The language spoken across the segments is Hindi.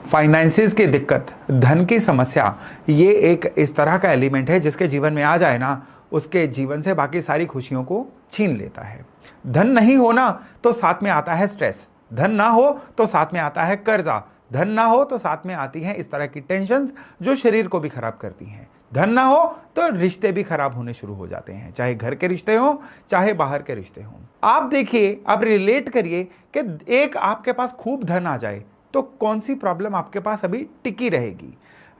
फाइनेंसिस की दिक्कत, धन की समस्या, ये एक इस तरह का एलिमेंट है जिसके जीवन में आ जाए ना, उसके जीवन से बाकी सारी खुशियों को छीन लेता है। धन नहीं होना तो साथ में आता है स्ट्रेस, धन ना हो तो साथ में आता है कर्जा, धन ना हो तो साथ में आती हैं इस तरह की टेंशन्स जो शरीर को भी खराब करती हैं। धन ना हो तो रिश्ते भी खराब होने शुरू हो जाते हैं, चाहे घर के रिश्ते हों चाहे बाहर के रिश्ते हों। आप देखिए, आप रिलेट करिए कि एक आपके पास खूब धन आ जाए तो कौन सी प्रॉब्लम आपके पास अभी टिकी रहेगी।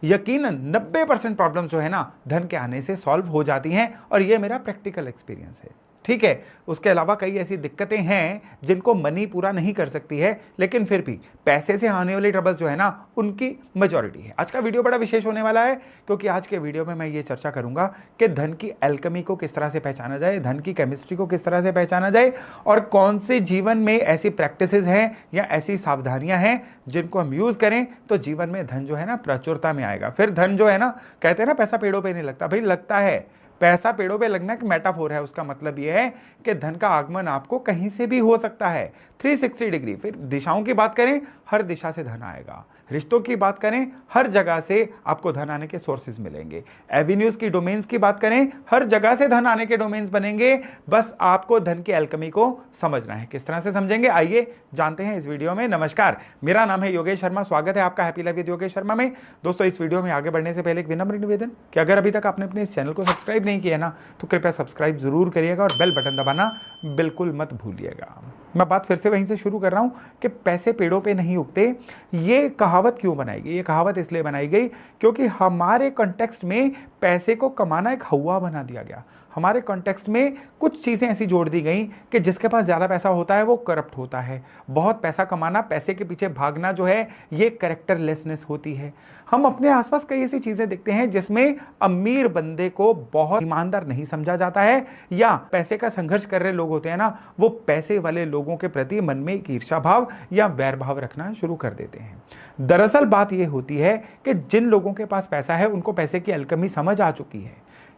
यकीनन 90% प्रॉब्लम जो है ना, धन के आने से सॉल्व हो जाती हैं, और ये मेरा प्रैक्टिकल एक्सपीरियंस है। ठीक है, उसके अलावा कई ऐसी दिक्कतें हैं जिनको मनी पूरा नहीं कर सकती है, लेकिन फिर भी पैसे से आने वाली ट्रबल्स जो है ना, उनकी मेजॉरिटी है। आज का वीडियो बड़ा विशेष होने वाला है, क्योंकि आज के वीडियो में मैं ये चर्चा करूंगा कि धन की एल्केमी को किस तरह से पहचाना जाए, धन की केमिस्ट्री को किस तरह से पहचाना जाए, और कौन से जीवन में ऐसी प्रैक्टिसेस हैं या ऐसी सावधानियां हैं जिनको हम यूज करें तो जीवन में धन जो है ना प्रचुरता में आएगा। फिर धन जो है ना, कहते हैं ना पैसा पेड़ों पे नहीं लगता, भाई लगता है। पैसा पेड़ों पे लगना एक मेटाफोर है, उसका मतलब यह है कि धन का आगमन आपको कहीं से भी हो सकता है, 360 डिग्री। फिर दिशाओं की बात करें, हर दिशा से धन आएगा। रिश्तों की बात करें, हर जगह से आपको धन आने के सोर्सेज मिलेंगे। एवेन्यूज की डोमेन्स की बात करें, हर जगह से धन आने के डोमेन्स बनेंगे। बस आपको धन की एल्केमी को समझना है। किस तरह से समझेंगे, आइए जानते हैं इस वीडियो में। नमस्कार, मेरा नाम है योगेश शर्मा, स्वागत है आपका happy life with Yogesh Sharma में। दोस्तों, इस वीडियो में आगे बढ़ने से पहले एक विनम्र निवेदन कि अगर अभी तक आपने अपने इस चैनल को सब्सक्राइब नहीं किया ना, तो कृपया सब्सक्राइब जरूर करिएगा और बेल बटन दबाना बिल्कुल मत भूलिएगा। मैं बात फिर से वहीं से शुरू कर रहा हूं कि पैसे पेड़ों पे नहीं उगते। ये कहावत क्यों बनाई गई? ये कहावत इसलिए बनाई गई क्योंकि हमारे कॉन्टेक्स्ट में पैसे को कमाना एक हवा बना दिया गया। हमारे कॉन्टेक्स्ट में कुछ चीज़ें ऐसी जोड़ दी गई कि जिसके पास ज़्यादा पैसा होता है वो करप्ट होता है। बहुत पैसा कमाना, पैसे के पीछे भागना जो है, ये कैरेक्टरलेसनेस होती है। हम अपने आसपास कई ऐसी चीज़ें देखते हैं जिसमें अमीर बंदे को बहुत ईमानदार नहीं समझा जाता है, या पैसे का संघर्ष कर रहे लोग होते हैं ना, वो पैसे वाले लोगों के प्रति मन में एक ईर्ष्या भाव या वैर भाव रखना शुरू कर देते हैं। दरअसल बात यह होती है कि जिन लोगों के पास पैसा है उनको पैसे की एल्केमी समझ आ चुकी है।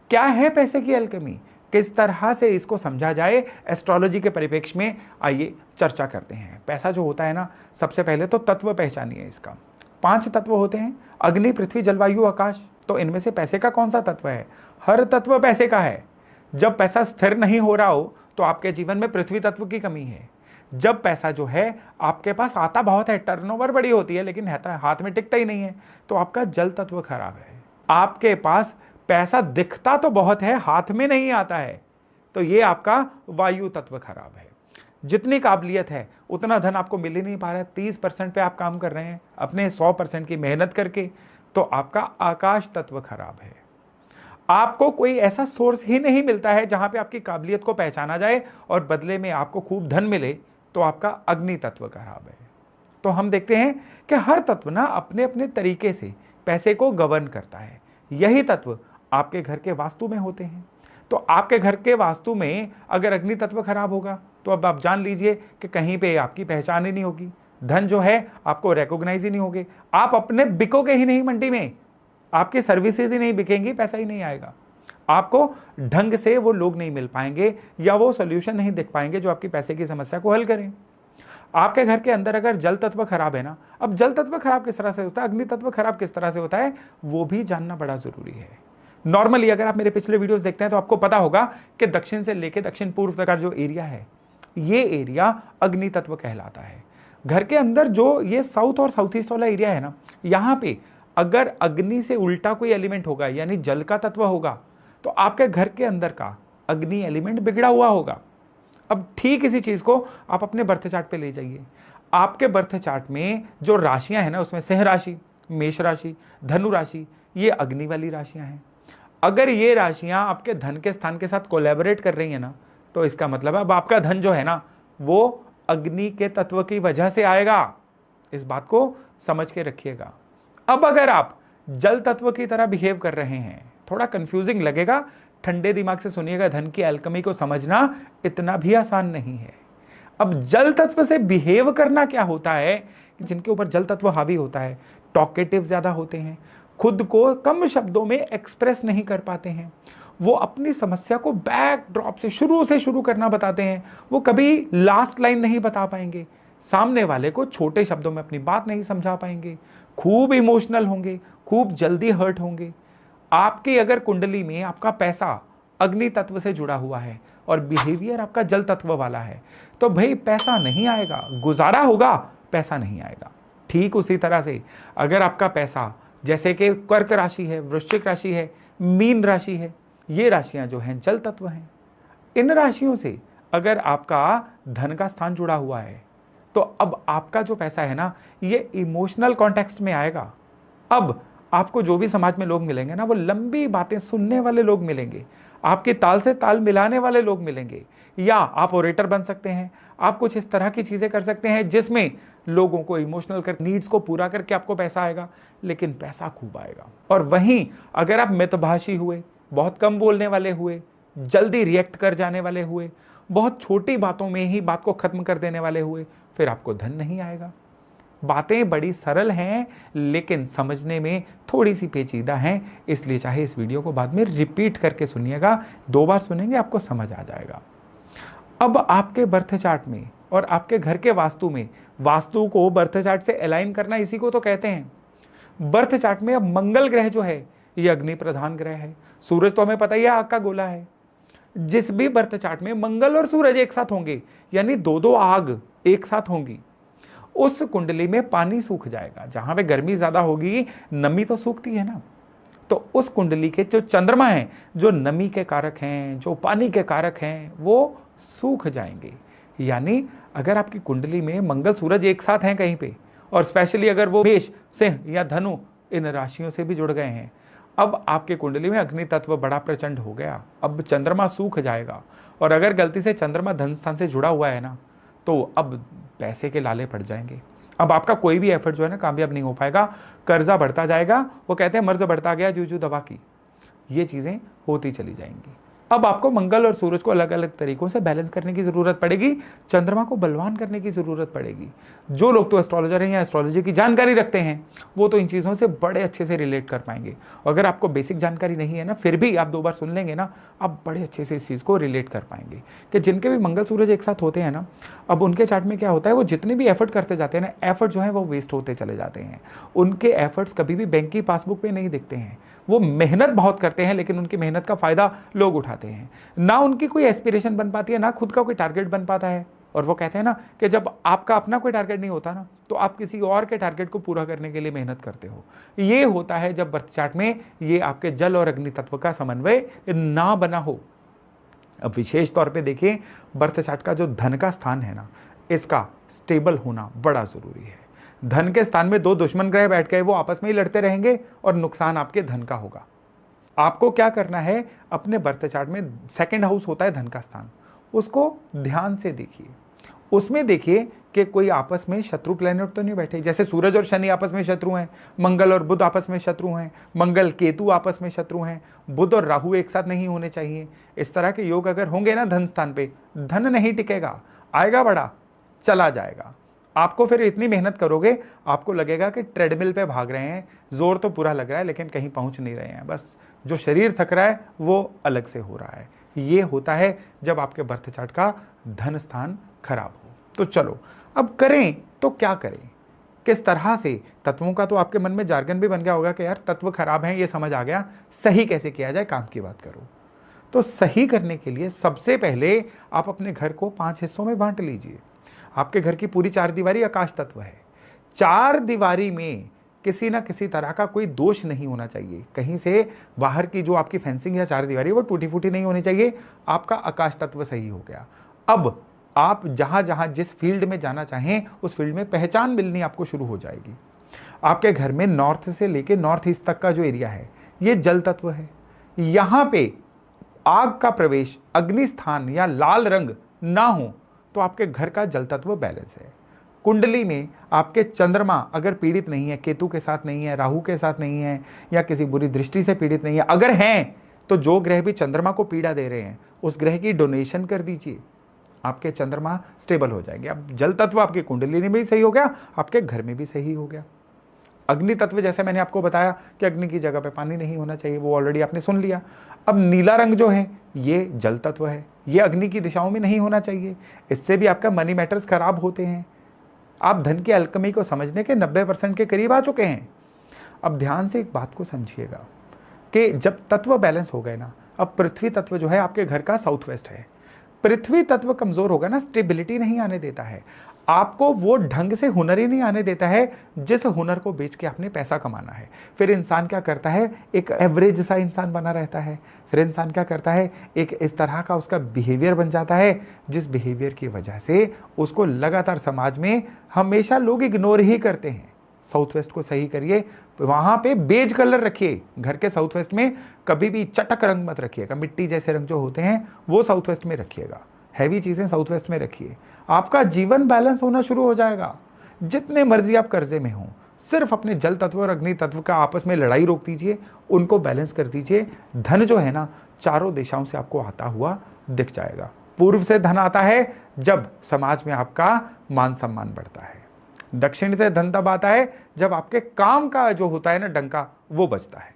क्या है पैसे की एल्केमी, किस तरह से इसको समझा जाए एस्ट्रोलॉजी के परिप्रेक्ष्य में, आइए चर्चा करते हैं। पैसा जो होता है ना, सबसे पहले तो तत्व पहचानिए इसका। 5 तत्व होते हैं, अग्नि, पृथ्वी, जल, वायु, आकाश। तो इनमें से पैसे का कौन सा तत्व है? हर तत्व पैसे का है। जब पैसा स्थिर नहीं हो रहा हो तो आपके जीवन में पृथ्वी तत्व की कमी है। जब पैसा जो है आपके पास आता बहुत है, टर्नओवर बड़ी होती है, लेकिन हाथ में टिकता ही नहीं है, तो आपका जल तत्व खराब है। आपके पास पैसा दिखता तो बहुत है, हाथ में नहीं आता है, तो ये आपका वायु तत्व खराब है। जितनी काबिलियत है उतना धन आपको मिल ही नहीं पा रहा है, 30% पे आप काम कर रहे हैं अपने 100% की मेहनत करके, तो आपका आकाश तत्व खराब है। आपको कोई ऐसा सोर्स ही नहीं मिलता है जहां पे आपकी काबिलियत को पहचाना जाए और बदले में आपको खूब धन मिले, तो आपका अग्नि तत्व खराब है। तो हम देखते हैं कि हर तत्व ना अपने अपने तरीके से पैसे को गवर्न करता है। यही तत्व आपके घर के वास्तु में होते हैं। तो आपके घर के वास्तु में अगर अग्नि तत्व खराब होगा तो अब आप जान लीजिए कि कहीं पे आपकी पहचान ही नहीं होगी, धन जो है आपको रिकॉग्नाइज ही नहीं होगी, आप अपने बिकोगे ही नहीं मंडी में, आपकी सर्विसेज ही नहीं बिकेंगी, पैसा ही नहीं आएगा, आपको ढंग से वो लोग नहीं मिल पाएंगे या वो सोल्यूशन नहीं दिख पाएंगे जो आपकी पैसे की समस्या को हल करें। आपके घर के अंदर अगर जल तत्व खराब है ना, अब जल तत्व खराब किस तरह से होता है, अग्नि तत्व खराब किस तरह से होता है, वो भी जानना बड़ा जरूरी है। नॉर्मली अगर आप मेरे पिछले वीडियोस देखते हैं तो आपको पता होगा कि दक्षिण से लेकर दक्षिण पूर्व तक का जो एरिया है, ये एरिया अग्नि तत्व कहलाता है। घर के अंदर जो ये साउथ और साउथ ईस्ट वाला एरिया है ना, यहाँ पे अगर अग्नि से उल्टा कोई एलिमेंट होगा, यानी जल का तत्व होगा, तो आपके घर के अंदर का अग्नि एलिमेंट बिगड़ा हुआ होगा। अब ठीक इसी चीज को आप अपने बर्थ चार्ट पे ले जाइए। आपके बर्थ चार्ट में जो राशियां हैं ना, उसमें सिंह राशि, मेष राशि, धनु राशि, ये अग्नि वाली राशियां हैं। अगर ये राशियां आपके धन के स्थान के साथ कोलैबोरेट कर रही है ना, तो इसका मतलब है अब आपका धन जो है ना, वो अग्नि के तत्व की वजह से आएगा। इस बात को समझ के रखिएगा। अब अगर आप जल तत्व की तरह बिहेव कर रहे हैं, थोड़ा कंफ्यूजिंग लगेगा, ठंडे दिमाग से सुनिएगा, धन की एल्केमी को समझना इतना भी आसान नहीं है। अब जल तत्व से बिहेव करना क्या होता है, जिनके ऊपर जल तत्व हावी होता है, टॉकेटिव ज्यादा होते हैं, खुद को कम शब्दों में एक्सप्रेस नहीं कर पाते हैं, वो अपनी समस्या को बैक ड्रॉप से शुरू करना बताते हैं, वो कभी लास्ट लाइन नहीं बता पाएंगे, सामने वाले को छोटे शब्दों में अपनी बात नहीं समझा पाएंगे, खूब इमोशनल होंगे, खूब जल्दी हर्ट होंगे। आपकी अगर कुंडली में आपका पैसा अग्नि तत्व से जुड़ा हुआ है और बिहेवियर आपका जल तत्व वाला है, तो भाई पैसा नहीं आएगा, गुजारा होगा, पैसा नहीं आएगा। ठीक उसी तरह से अगर आपका पैसा जैसे कि कर्क राशि है, वृश्चिक राशि है, मीन राशि है, ये राशियां जो हैं जल तत्व हैं, इन राशियों से अगर आपका धन का स्थान जुड़ा हुआ है तो अब आपका जो पैसा है ना, ये इमोशनल कॉन्टेक्स्ट में आएगा। अब आपको जो भी समाज में लोग मिलेंगे ना, वो लंबी बातें सुनने वाले लोग मिलेंगे, आपके ताल से ताल मिलाने वाले लोग मिलेंगे, या आप ओरेटर बन सकते हैं, आप कुछ इस तरह की चीजें कर सकते हैं जिसमें लोगों को इमोशनल कर नीड्स को पूरा करके आपको पैसा आएगा, लेकिन पैसा खूब आएगा। और वहीं अगर आप मितभाषी हुए, बहुत कम बोलने वाले हुए, जल्दी रिएक्ट कर जाने वाले हुए, बहुत छोटी बातों में ही बात को खत्म कर देने वाले हुए, फिर आपको धन नहीं आएगा। बातें बड़ी सरल हैं लेकिन समझने में थोड़ी सी पेचीदा हैं, इसलिए चाहे इस वीडियो को बाद में रिपीट करके सुनिएगा, 2 बार सुनेंगे आपको समझ आ जाएगा। अब आपके बर्थ चार्ट में और आपके घर के वास्तु में, वास्तु को बर्थ चार्ट से अलाइन करना इसी को तो कहते हैं। बर्थ चार्ट में अब मंगल ग्रह जो है ये अग्नि प्रधान ग्रह है, सूरज तो हमें पता ही है आग का गोला है। जिस भी बर्थ चार्ट में मंगल और सूरज एक साथ होंगे, यानी 2 आग एक साथ होंगी, उस कुंडली में पानी सूख जाएगा। जहां पे गर्मी ज्यादा होगी, नमी तो सूखती है ना, तो उस कुंडली के जो चंद्रमा हैं, जो नमी के कारक हैं, जो पानी के कारक हैं, वो सूख जाएंगे। यानी अगर आपकी कुंडली में मंगल सूरज एक साथ हैं कहीं पे, और स्पेशली अगर वो मेष, सिंह या धनु इन राशियों से भी जुड़ गए हैं, अब आपके कुंडली में अग्नि तत्व बड़ा प्रचंड हो गया, अब चंद्रमा सूख जाएगा। और अगर गलती से चंद्रमा धन स्थान से जुड़ा हुआ है ना, तो अब पैसे के लाले पड़ जाएंगे। अब आपका कोई भी एफर्ट जो है ना कामयाब नहीं हो पाएगा, कर्जा बढ़ता जाएगा। वो कहते हैं मर्ज बढ़ता गया जू जू दवा की, ये चीजें होती चली जाएंगी। अब आपको मंगल और सूरज को अलग अलग तरीकों से बैलेंस करने की जरूरत पड़ेगी, चंद्रमा को बलवान करने की जरूरत पड़ेगी। जो लोग तो एस्ट्रोलॉजर हैं या एस्ट्रोलॉजी की जानकारी रखते हैं, वो तो इन चीज़ों से बड़े अच्छे से रिलेट कर पाएंगे। अगर आपको बेसिक जानकारी नहीं है ना, फिर भी आप 2 बार सुन लेंगे ना, आप बड़े अच्छे से इस चीज़ को रिलेट कर पाएंगे कि जिनके भी मंगल सूरज एक साथ होते हैं ना, अब उनके चार्ट में क्या होता है, वो जितने भी एफर्ट करते जाते हैं ना, एफर्ट जो है वो वेस्ट होते चले जाते हैं। उनके एफर्ट्स कभी भी बैंक की पासबुक पे नहीं दिखते हैं। वो मेहनत बहुत करते हैं लेकिन उनकी मेहनत का फायदा लोग उठाते हैं। ना उनकी कोई एस्पिरेशन बन पाती है, ना खुद का कोई टारगेट बन पाता है। और वो कहते हैं ना कि जब आपका अपना कोई टारगेट नहीं होता ना, तो आप किसी और के टारगेट को पूरा करने के लिए मेहनत करते हो। ये होता है जब बर्थ चार्ट में ये आपके जल और अग्नि तत्व का समन्वय ना बना हो। अब विशेष तौर पे देखिए, बर्थ चार्ट का जो धन का स्थान है ना, इसका स्टेबल होना बड़ा जरूरी है। धन के स्थान में 2 दुश्मन ग्रह बैठ गए, वो आपस में ही लड़ते रहेंगे और नुकसान आपके धन का होगा। आपको क्या करना है, अपने बर्थ चार्ट में 2nd हाउस होता है धन का स्थान, उसको ध्यान से देखिए। उसमें देखिए कि कोई आपस में शत्रु प्लेनेट तो नहीं बैठे। जैसे सूरज और शनि आपस में शत्रु हैं, मंगल और बुध आपस में शत्रु हैं, मंगल केतु आपस में शत्रु हैं, बुध और राहु एक साथ नहीं होने चाहिए। इस तरह के योग अगर होंगे ना धन स्थान पे, धन नहीं टिकेगा, आएगा बड़ा, चला जाएगा। आपको फिर इतनी मेहनत करोगे, आपको लगेगा कि ट्रेडमिल पे भाग रहे हैं, जोर तो पूरा लग रहा है लेकिन कहीं पहुंच नहीं रहे हैं, बस जो शरीर थक रहा है वो अलग से हो रहा है। ये होता है जब आपके बर्थ चार्ट का धन स्थान खराब हो। तो चलो अब करें तो क्या करें, किस तरह से। तत्वों का तो आपके मन में जार्गन भी बन गया होगा कि यार तत्व खराब हैं, ये समझ आ गया, सही कैसे किया जाए, काम की बात करो। तो सही करने के लिए सबसे पहले आप अपने घर को 5 हिस्सों में बांट लीजिए। आपके घर की पूरी 4 दीवारी आकाश तत्व है। 4 दीवारी में किसी ना किसी तरह का कोई दोष नहीं होना चाहिए। कहीं से बाहर की जो आपकी फेंसिंग या 4 दीवारी वो टूटी फूटी नहीं होनी चाहिए। आपका आकाश तत्व सही हो गया। अब आप जहां जहां जिस फील्ड में जाना चाहें उस फील्ड में पहचान मिलनी आपको शुरू हो जाएगी। आपके घर में नॉर्थ से लेके नॉर्थ ईस्ट तक का जो एरिया है ये जल तत्व है। यहां पे आग का प्रवेश, अग्नि स्थान या लाल रंग ना हो तो आपके घर का जल तत्व बैलेंस है। कुंडली में आपके चंद्रमा अगर पीड़ित नहीं है, केतु के साथ नहीं है, राहु के साथ नहीं है, या किसी बुरी दृष्टि से पीड़ित नहीं है, अगर हैं तो जो ग्रह भी चंद्रमा को पीड़ा दे रहे हैं उस ग्रह की डोनेशन कर दीजिए, आपके चंद्रमा स्टेबल हो जाएंगे। अब जल तत्व आपकी कुंडली में भी सही हो गया, आपके घर में भी सही हो गया। अग्नि तत्व जैसे मैंने आपको बताया कि अग्नि की जगह पे पानी नहीं होना चाहिए, वो ऑलरेडी आपने सुन लिया। अब नीला रंग जो है ये जल तत्व है, ये अग्नि की दिशाओं में नहीं होना चाहिए, इससे भी आपका मनी मैटर्स खराब होते हैं। आप धन की अलकमी को समझने के 90% के करीब आ चुके हैं। अब ध्यान से एक बात को समझिएगा कि जब तत्व बैलेंस हो गए ना, अब पृथ्वी तत्व जो है आपके घर का साउथ वेस्ट है, पृथ्वी तत्व कमजोर होगा ना, स्टेबिलिटी नहीं आने देता है आपको, वो ढंग से हुनर ही नहीं आने देता है जिस हुनर को बेच के आपने पैसा कमाना है। फिर इंसान क्या करता है, एक एवरेज सा इंसान बना रहता है। फिर इंसान क्या करता है, एक इस तरह का उसका बिहेवियर बन जाता है जिस बिहेवियर की वजह से उसको लगातार समाज में हमेशा लोग इग्नोर ही करते हैं। साउथ वेस्ट को सही करिए, वहां पे बेज कलर रखिए, घर के साउथ वेस्ट में कभी भी चटक रंग मत रखिएगा, मिट्टी जैसे रंग जो होते हैं वो साउथ वेस्ट में रखिएगा, हैवी चीजें साउथ वेस्ट में रखिए, आपका जीवन बैलेंस होना शुरू हो जाएगा। जितने मर्जी आप कर्जे में हो, सिर्फ अपने जल तत्व और अग्नि तत्व का आपस में लड़ाई रोक दीजिए, उनको बैलेंस कर दीजिए। धन जो है ना, चारों दिशाओं से आपको आता हुआ दिख जाएगा। पूर्व से धन आता है जब समाज में आपका मान सम्मान बढ़ता है, दक्षिण से धन तब आता है जब आपके काम का जो होता है ना डंका वो बजता है,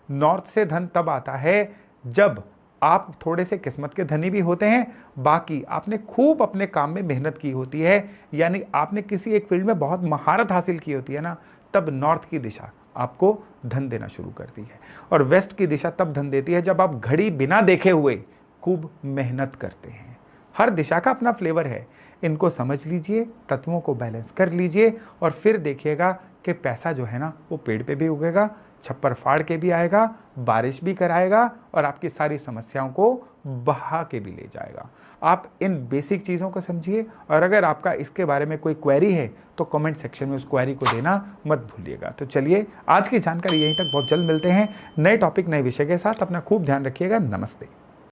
नॉर्थ से धन तब आता है जब आप थोड़े से किस्मत के धनी भी होते हैं, बाकी आपने खूब अपने काम में मेहनत की होती है, यानी आपने किसी एक फील्ड में बहुत महारत हासिल की होती है ना, तब नॉर्थ की दिशा आपको धन देना शुरू करती है। और वेस्ट की दिशा तब धन देती है जब आप घड़ी बिना देखे हुए खूब मेहनत करते हैं। हर दिशा का अपना फ्लेवर है, इनको समझ लीजिए, तत्वों को बैलेंस कर लीजिए और फिर देखिएगा कि पैसा जो है ना वो पेड़ पे भी उगेगा, छप्पर फाड़ के भी आएगा, बारिश भी कराएगा और आपकी सारी समस्याओं को बहा के भी ले जाएगा। आप इन बेसिक चीज़ों को समझिए और अगर आपका इसके बारे में कोई क्वेरी है तो कमेंट सेक्शन में उस क्वेरी को देना मत भूलिएगा। तो चलिए आज की जानकारी यहीं तक, बहुत जल्द मिलते हैं नए टॉपिक नए विषय के साथ। अपना खूब ध्यान रखिएगा। नमस्ते।